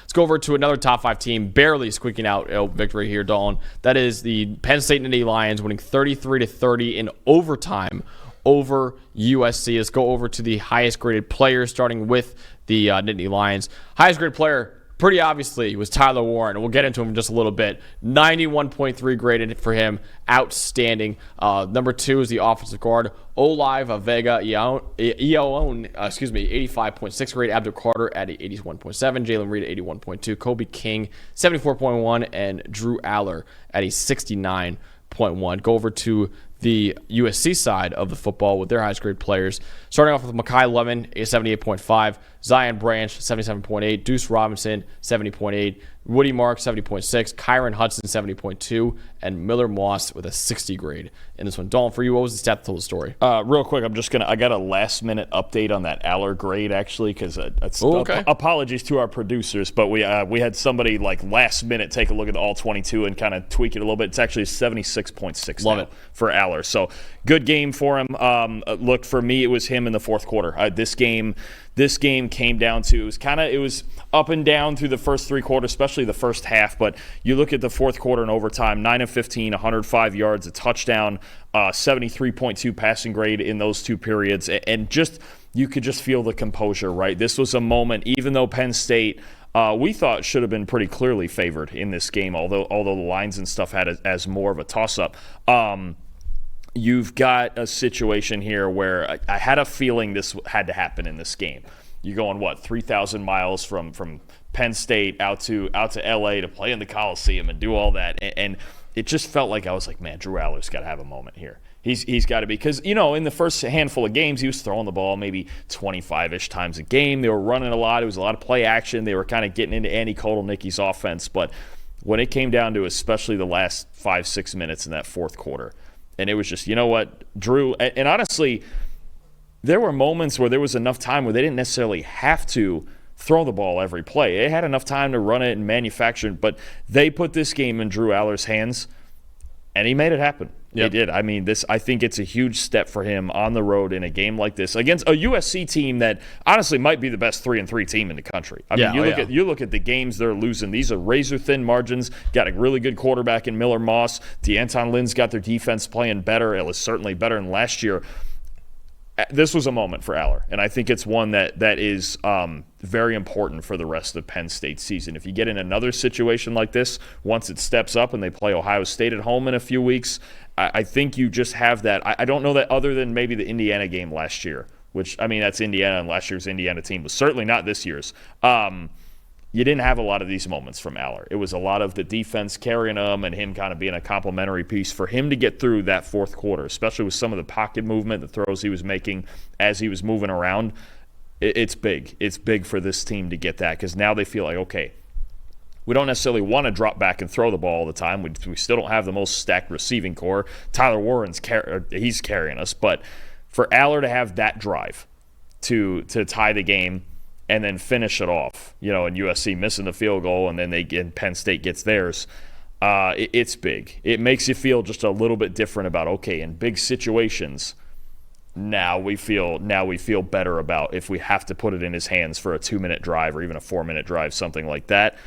Let's go over to another top 5 team, barely squeaking out a victory here, Dalton. That is the Penn State Nittany Lions winning 33-30 in overtime over USC. Let's go over to the highest graded players, starting with the Nittany Lions. Highest graded player, pretty obviously, was Tyler Warren. We'll get into him in just a little bit. 91.3 graded for him. Outstanding. Number 2 is the offensive guard, Olive Vega Eoane, 85.6 grade. Abdul Carter at 81.7. Jalen Reed at 81.2. Kobe King, 74.1. And Drew Aller at a 69.1. Go over to the USC side of the football with their highest grade players. Starting off with Makai Lemon, a 78.5. Zion Branch, 77.8. Deuce Robinson, 70.8. Woody Mark, 70.6. Kyron Hudson, 70.2. And Miller Moss with a 60 grade in this one. Dalton, for you, what was the stat that told the story? Real quick, I got a last minute update on that Aller grade, actually, because apologies to our producers, but we had somebody like last minute take a look at the all 22 and kind of tweak it a little bit. It's actually 76.6 Love it for Aller. So good game for him. Look, for me, it was him in the fourth quarter. This game came down to, it was up and down through the first 3 quarters, especially the first half. But you look at the fourth quarter and overtime, 9 of 15, 105 yards, a touchdown, 73.2 passing grade in those 2 periods. And just, you could just feel the composure, right? This was a moment, even though Penn State, we thought should have been pretty clearly favored in this game, although the lines and stuff had it as more of a toss-up. You've got a situation here where I had a feeling this had to happen in this game. You're going, 3,000 miles from Penn State out to LA to play in the Coliseum and do all that. And it just felt like I was like, man, Drew Aller's got to have a moment here. He's got to be, because, in the first handful of games, he was throwing the ball maybe 25-ish times a game. They were running a lot. It was a lot of play action. They were kind of getting into Andy Kotelnicki's offense. But when it came down to especially the last 5-6 minutes in that fourth quarter, and it was just, Drew, and honestly, there were moments where there was enough time where they didn't necessarily have to throw the ball every play. They had enough time to run it and manufacture it, but they put this game in Drew Aller's hands, and he made it happen. Yep. He did. I mean, I think it's a huge step for him on the road in a game like this against a USC team that honestly might be the best 3-3 team in the country. I mean, you look at the games they're losing. These are razor-thin margins. Got a really good quarterback in Miller Moss. D'Anton Lynn's got their defense playing better. It was certainly better than last year. This was a moment for Aller, and I think it's one that is very important for the rest of Penn State's season. If you get in another situation like this, once it steps up and they play Ohio State at home in a few weeks, I think you just have that. I don't know that other than maybe the Indiana game last year, which, I mean, that's Indiana, and last year's Indiana team was certainly not this year's. You didn't have a lot of these moments from Aller. It was a lot of the defense carrying him and him kind of being a complimentary piece for him to get through that fourth quarter, especially with some of the pocket movement, the throws he was making as he was moving around. It's big. It's big for this team to get that, because now they feel like, okay, we don't necessarily want to drop back and throw the ball all the time. We still don't have the most stacked receiving core. Tyler Warren's he's carrying us. But for Aller to have that drive to tie the game and then finish it off, and USC missing the field goal, and then Penn State gets theirs, it's big. It makes you feel just a little bit different about, okay, in big situations, now we feel better about if we have to put it in his hands for a 2-minute drive or even a 4-minute drive, something like that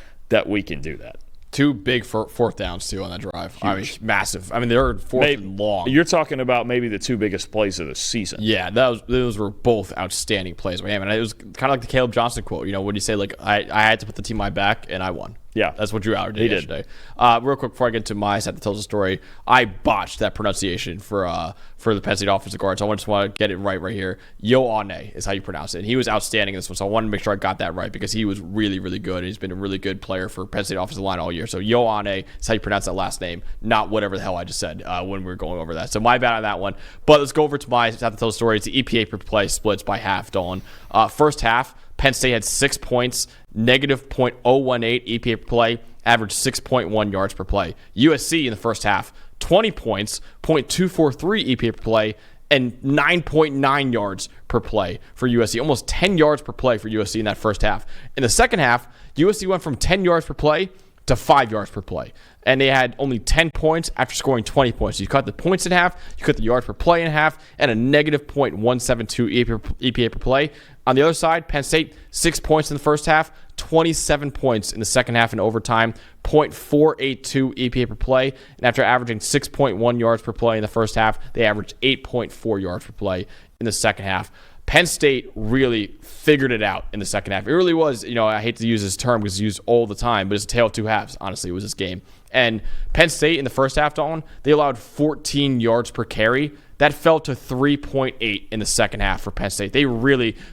we can do that. 2 big fourth downs, too, on that drive. Huge. I mean, massive. I mean, they were fourth and long. You're talking about maybe the 2 biggest plays of the season. Yeah, those were both outstanding plays. And it was kind of like the Caleb Johnson quote. When you say, like, I had to put the team on my back, and I won. Yeah. That's what Drew Aller did yesterday. Real quick, before I get to my stat that tells the story, I botched that pronunciation for the Penn State offensive guard, so I just want to get it right here. Ioane is how you pronounce it. And he was outstanding in this one, so I wanted to make sure I got that right, because he was really, really good, and he's been a really good player for Penn State offensive line all year. So Ioane is how you pronounce that last name, not whatever the hell I just said when we were going over that. So my bad on that one. But let's go over to my stat that tells the story. It's the EPA per play splits by half, Dalton. First half, Penn State had 6 points, negative .018 EPA per play, averaged 6.1 yards per play. USC in the first half, 20 points, .243 EPA per play, and 9.9 yards per play for USC. Almost 10 yards per play for USC in that first half. In the second half, USC went from 10 yards per play to 5 yards per play. And they had only 10 points after scoring 20 points. So you cut the points in half, you cut the yards per play in half, and a negative .172 EPA per play. On the other side, Penn State, 6 points in the first half, 27 points in the second half in overtime, 0.482 EPA per play. And after averaging 6.1 yards per play in the first half, they averaged 8.4 yards per play in the second half. Penn State really figured it out in the second half. It really was, I hate to use this term because it's used all the time, but it's a tale of two halves, honestly, it was this game. And Penn State in the first half, Dalton, they allowed 14 yards per carry. That fell to 3.8 in the second half for Penn State.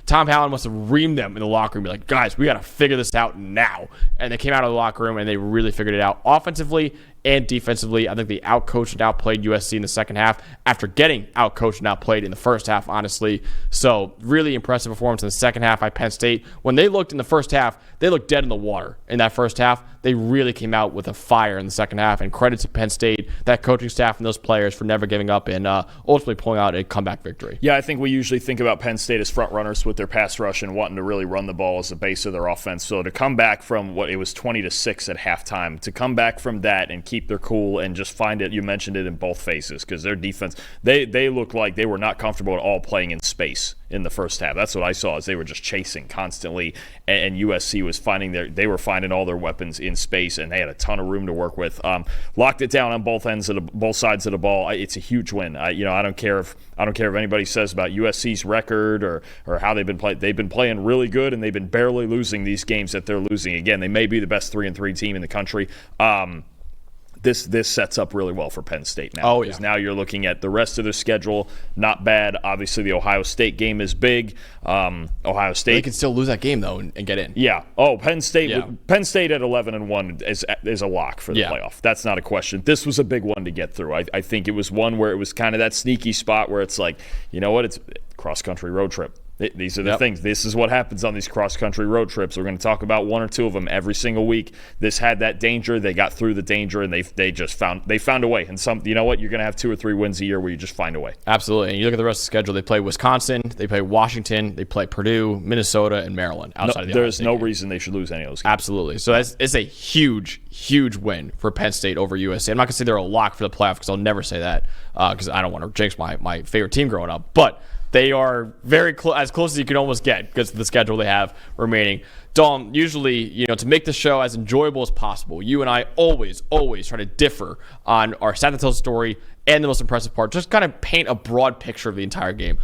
Tom Allen must have reamed them in the locker room, be like, guys, we got to figure this out now. And they came out of the locker room and they really figured it out offensively and defensively. I think they outcoached and outplayed USC in the second half after getting outcoached and outplayed in the first half, honestly. So really impressive performance in the second half by Penn State. When they looked in the first half, they looked dead in the water in that first half. They really came out with a fire in the second half, and credit to Penn State, that coaching staff and those players for never giving up and ultimately pulling out a comeback victory. Yeah, I think we usually think about Penn State as front runners with their pass rush and wanting to really run the ball as the base of their offense. So to come back from what it was 20-6 at halftime, to come back from that and keep their cool and just find it, you mentioned it in both phases, because their defense, they looked like they were not comfortable at all playing in space in the first half. That's what I saw, is they were just chasing constantly, and USC was finding all their weapons in space, and they had a ton of room to work with. Locked it down on both sides of the ball. It's a huge win. I don't care if anybody says about USC's record or how they've been playing. They've been playing really good, and they've been barely losing these games that they're losing. Again, they may be the best 3-3 team in the country. This sets up really well for Penn State now. Because now you're looking at the rest of their schedule, not bad. Obviously, the Ohio State game is big. Ohio State, they can still lose that game though and get in. Yeah. Oh, Penn State at 11-1 is a lock for the playoff. That's not a question. This was a big one to get through. I think it was one where it was kind of that sneaky spot where it's like, you know what, it's cross country road trip. These are the things. This is what happens on these cross-country road trips. We're going to talk about one or two of them every single week. This had that danger. They got through the danger, and they found a way. And you know what? You're going to have 2 or 3 wins a year where you just find a way. Absolutely. And you look at the rest of the schedule. They play Wisconsin, they play Washington, they play Purdue, Minnesota, and Maryland. There's no reason they should lose any of those games. Absolutely. So it's a huge, huge win for Penn State over USC. I'm not going to say they're a lock for the playoff because I'll never say that because I don't want to jinx my favorite team growing up. But they are very as close as you can almost get because of the schedule they have remaining. Dalton, usually, to make the show as enjoyable as possible, you and I always try to differ on our stat that tells the story and the most impressive part. Just kind of paint a broad picture of the entire game.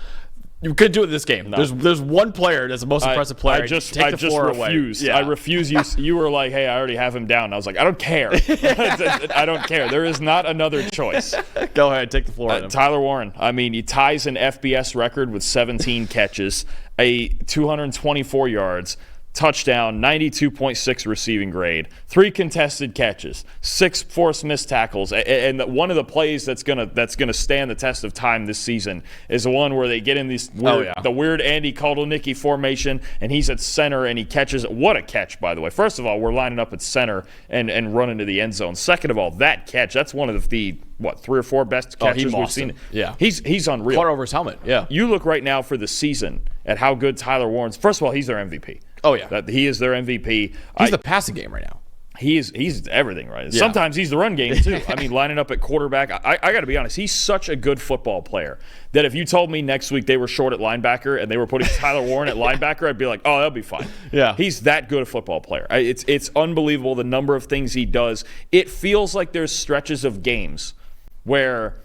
You could do it in this game. No. There's one player that's the most impressive player. I just refuse. Yeah. I refuse. You were like, hey, I already have him down. And I was like, I don't care. I don't care. There is not another choice. Go ahead, take the floor. Tyler Warren. I mean, he ties an FBS record with 17 catches, 224 yards, touchdown, 92.6 receiving grade, 3 contested catches, 6 forced missed tackles, and one of the plays that's gonna stand the test of time this season is the one where they get in the weird Andy Kotelnicki formation, and he's at center and he catches it. What a catch, by the way! First of all, we're lining up at center and running to the end zone. Second of all, that catch—that's one of the 3 or 4 best catches we've seen. Yeah, he's unreal. Caught over his helmet. Yeah, you look right now for the season at how good Tyler Warren's. First of all, he's their MVP. Oh, yeah. He is their MVP. He's the passing game right now. He's everything, right? Yeah. Sometimes he's the run game, too. I mean, lining up at quarterback. I got to be honest. He's such a good football player that if you told me next week they were short at linebacker and they were putting Tyler Warren at linebacker, I'd be like, oh, that'll be fine. Yeah. He's that good a football player. It's unbelievable the number of things he does. It feels like there's stretches of games where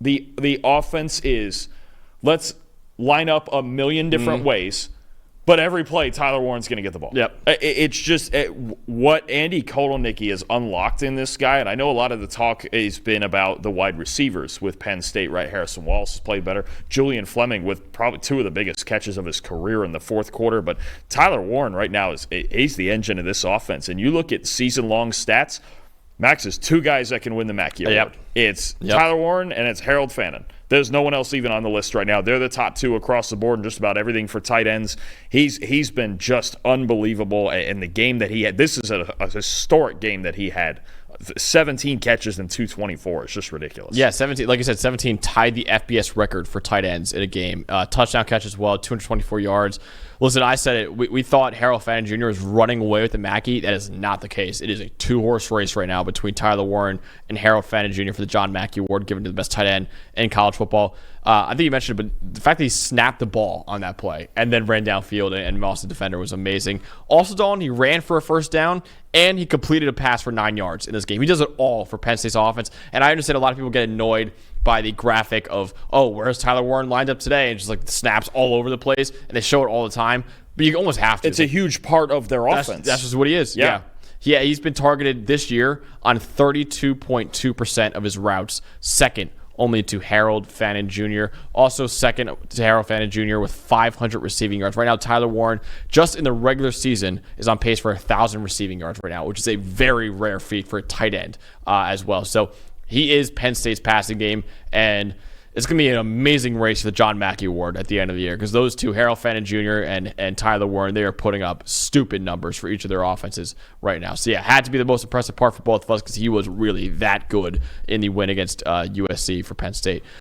the offense is, let's line up a million different ways, but every play, Tyler Warren's going to get the ball. Yep. It's just what Andy Kotelnicki has unlocked in this guy, and I know a lot of the talk has been about the wide receivers with Penn State, right? Harrison Wallace has played better. Julian Fleming with probably 2 of the biggest catches of his career in the fourth quarter, but Tyler Warren right now he's the engine of this offense. And you look at season-long stats, Max is 2 guys that can win the Mackey Award. Yep. It's Tyler Warren and it's Harold Fannin. There's no one else even on the list right now. They're the top 2 across the board in just about everything for tight ends. He's been just unbelievable in the game that he had. This is a historic game that he had. 17 catches and 224. It's just ridiculous. Yeah, 17. Like you said, 17 tied the FBS record for tight ends in a game. Touchdown catch as well, 224 yards. Listen, I said it. We thought Harold Fannin Jr. was running away with the Mackey. That is not the case. It is a 2-horse race right now between Tyler Warren and Harold Fannin Jr. for the John Mackey Award, given to the best tight end in college football. I think you mentioned it, but the fact that he snapped the ball on that play and then ran downfield and lost the defender was amazing. Also, Dalton, he ran for a first down and he completed a pass for 9 yards in this game. He does it all for Penn State's offense. And I understand a lot of people get annoyed by the graphic of, oh, where's Tyler Warren lined up today? And just like the snaps all over the place. And they show it all the time. But you almost have to. It's a huge part of their offense. That's just what he is. Yeah. Yeah, he's been targeted this year on 32.2% of his routes, second only to Harold Fannin Jr. Also second to Harold Fannin Jr. with 500 receiving yards. Right now, Tyler Warren, just in the regular season, is on pace for 1,000 receiving yards right now, which is a very rare feat for a tight end as well. So he is Penn State's passing game, and it's going to be an amazing race for the John Mackey Award at the end of the year because those two, Harold Fannin Jr. and Tyler Warren, they are putting up stupid numbers for each of their offenses right now. So, yeah, had to be the most impressive part for both of us because he was really that good in the win against USC for Penn State.